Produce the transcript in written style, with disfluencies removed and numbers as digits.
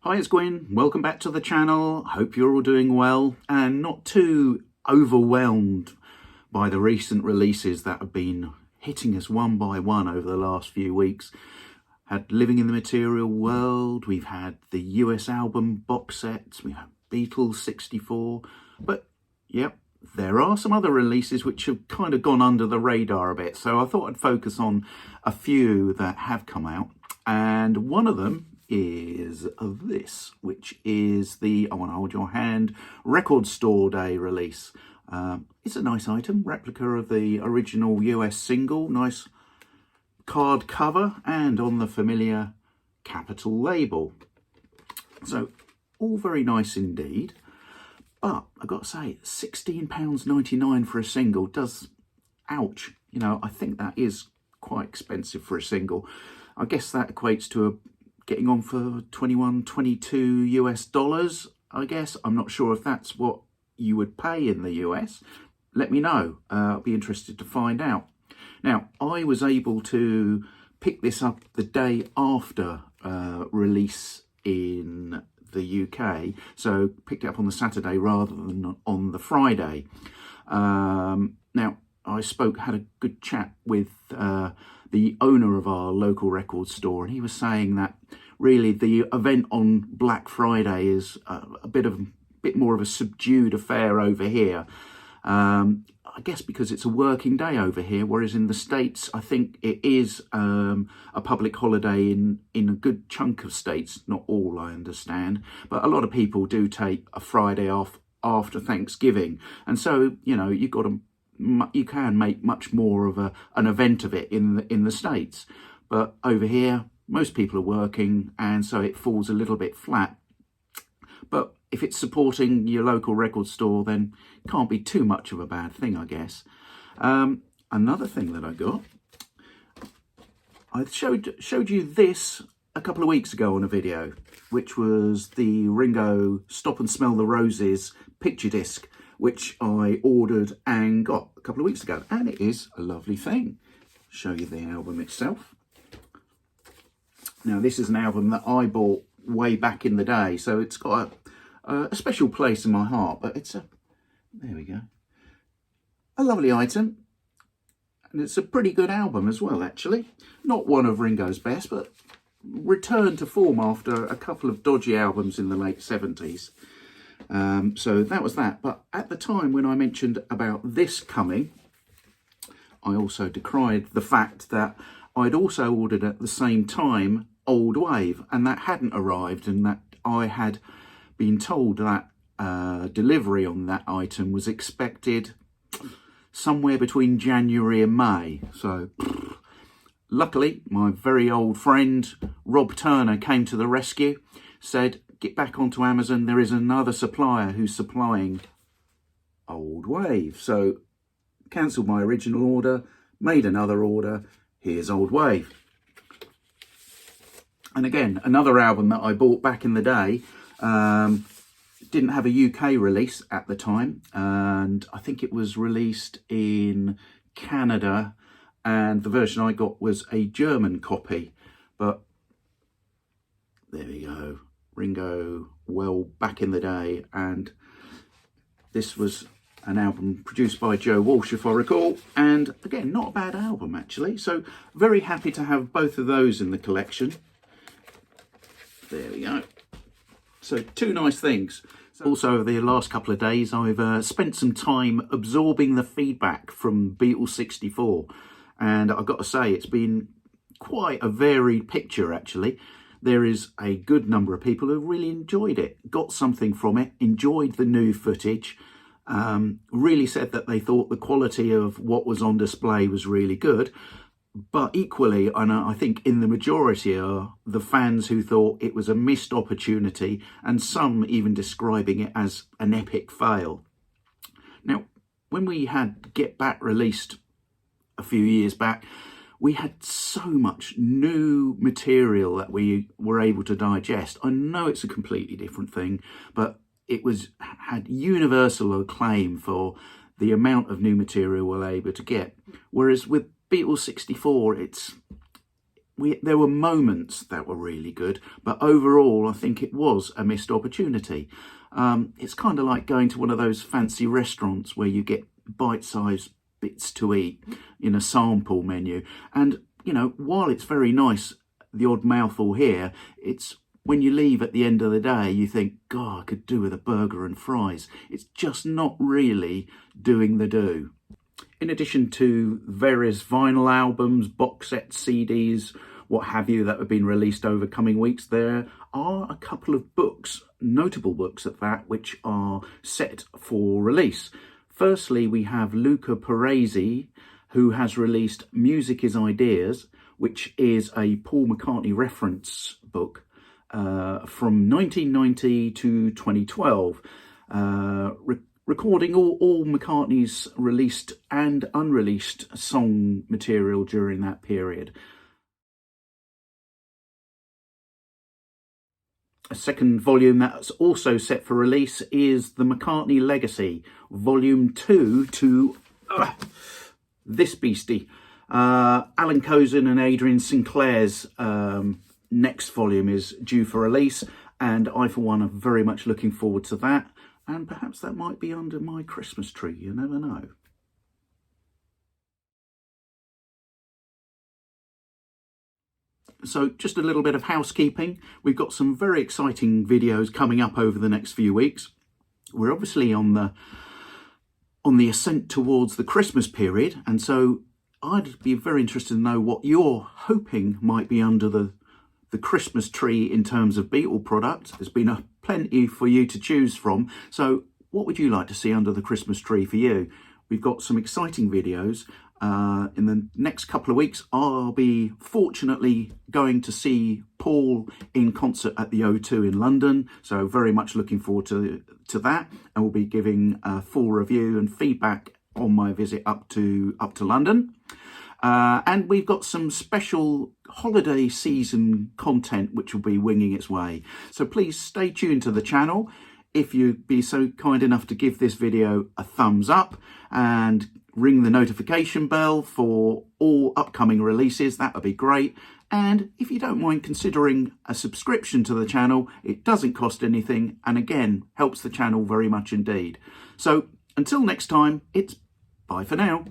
Hi, it's Gwyn. Welcome back to the channel. Hope you're all doing well and not too overwhelmed by the recent releases that have been hitting us one by one over the last few weeks. Had Living in the Material World, we've had the US album box sets, we have Beatles 64, but yep, there are some other releases which have kind of gone under the radar a bit. So I thought I'd focus on a few that have come out, and one of them is this, which is the I Want to Hold Your Hand Record Store Day release. It's a nice item, replica of the original US single, nice card cover and on the familiar capital label. So all very nice indeed. But I've got to say, £16.99 for a single does, ouch. You know, I think that is quite expensive for a single. I guess that equates to getting on for 21, 22 US dollars, I guess. I'm not sure if that's what you would pay in the US. Let me know. I'll be interested to find out. Now, I was able to pick this up the day after release in the UK, so picked it up on the Saturday rather than on the Friday. Now, I had a good chat with the owner of our local record store, and he was saying that really the event on Black Friday is a bit more of a subdued affair over here. I guess because it's a working day over here, whereas in the States, I think it is a public holiday in a good chunk of states, not all, I understand. But a lot of people do take a Friday off after Thanksgiving. And so, you know, you can make much more of an event of it in the States. But over here, most people are working, and so it falls a little bit flat. But if it's supporting your local record store, then it can't be too much of a bad thing, I guess. Another thing that I got, I showed you this a couple of weeks ago on a video, which was the Ringo Stop and Smell the Roses picture disc, which I ordered and got a couple of weeks ago, and it is a lovely thing. Show you the album itself. Now, this is an album that I bought way back in the day, so it's got a special place in my heart, but there we go, a lovely item, and it's a pretty good album as well, actually. Not one of Ringo's best, but returned to form after a couple of dodgy albums in the late 70s. So that was that. But at the time when I mentioned about this coming, I also decried the fact that I'd also ordered at the same time Old Wave, and that hadn't arrived, and that I had been told that delivery on that item was expected somewhere between January and May. So luckily, my very old friend Rob Turner came to the rescue, said, get back onto Amazon, there is another supplier who's supplying Old Wave. So cancelled my original order, made another order, here's Old Wave. And again, another album that I bought back in the day, didn't have a UK release at the time, and I think it was released in Canada, and the version I got was a German copy. But there we go, Ringo, well back in the day, and this was an album produced by Joe Walsh, if I recall, and again, not a bad album actually. So very happy to have both of those in the collection. There we go. So two nice things. Also, over the last couple of days, I've spent some time absorbing the feedback from Beatles 64, and I've got to say, it's been quite a varied picture actually. There is a good number of people who really enjoyed it, got something from it, enjoyed the new footage, really said that they thought the quality of what was on display was really good. But equally, and I think in the majority are the fans who thought it was a missed opportunity, and some even describing it as an epic fail. Now, when we had Get Back released a few years back, we had so much new material that we were able to digest. I know it's a completely different thing, but it had universal acclaim for the amount of new material we're able to get. Whereas with Beatles 64, there were moments that were really good, but overall I think it was a missed opportunity. It's kind of like going to one of those fancy restaurants where you get bite-sized bits to eat in a sample menu, and you know, while it's very nice, the odd mouthful here, it's when you leave at the end of the day, you think, God, I could do with a burger and fries. It's just not really doing the do. In addition to various vinyl albums, box sets, CDs, what have you, that have been released over coming weeks, there are a couple of books, notable books at that, which are set for release. Firstly, we have Luca Parisi, who has released Music is Ideas, which is a Paul McCartney reference book from 1990 to 2012, recording all McCartney's released and unreleased song material during that period. A second volume that's also set for release is The McCartney Legacy, Volume 2 to this beastie. Alan Kozin and Adrian Sinclair's next volume is due for release, and I for one am very much looking forward to that, and perhaps that might be under my Christmas tree, you never know. So just a little bit of housekeeping. We've got some very exciting videos coming up over the next few weeks. We're obviously on the ascent towards the Christmas period, and so I'd be very interested to know what you're hoping might be under the Christmas tree in terms of Beatle product. There's been plenty for you to choose from. So what would you like to see under the Christmas tree for you? We've got some exciting videos. In the next couple of weeks, I'll be fortunately going to see Paul in concert at the O2 in London. So very much looking forward to that. And we'll be giving a full review and feedback on my visit up to London. And we've got some special holiday season content which will be winging its way. So please stay tuned to the channel. If you'd be so kind enough to give this video a thumbs up and ring the notification bell for all upcoming releases, that would be great. And if you don't mind considering a subscription to the channel, it doesn't cost anything, and again, helps the channel very much indeed. So until next time, it's bye for now.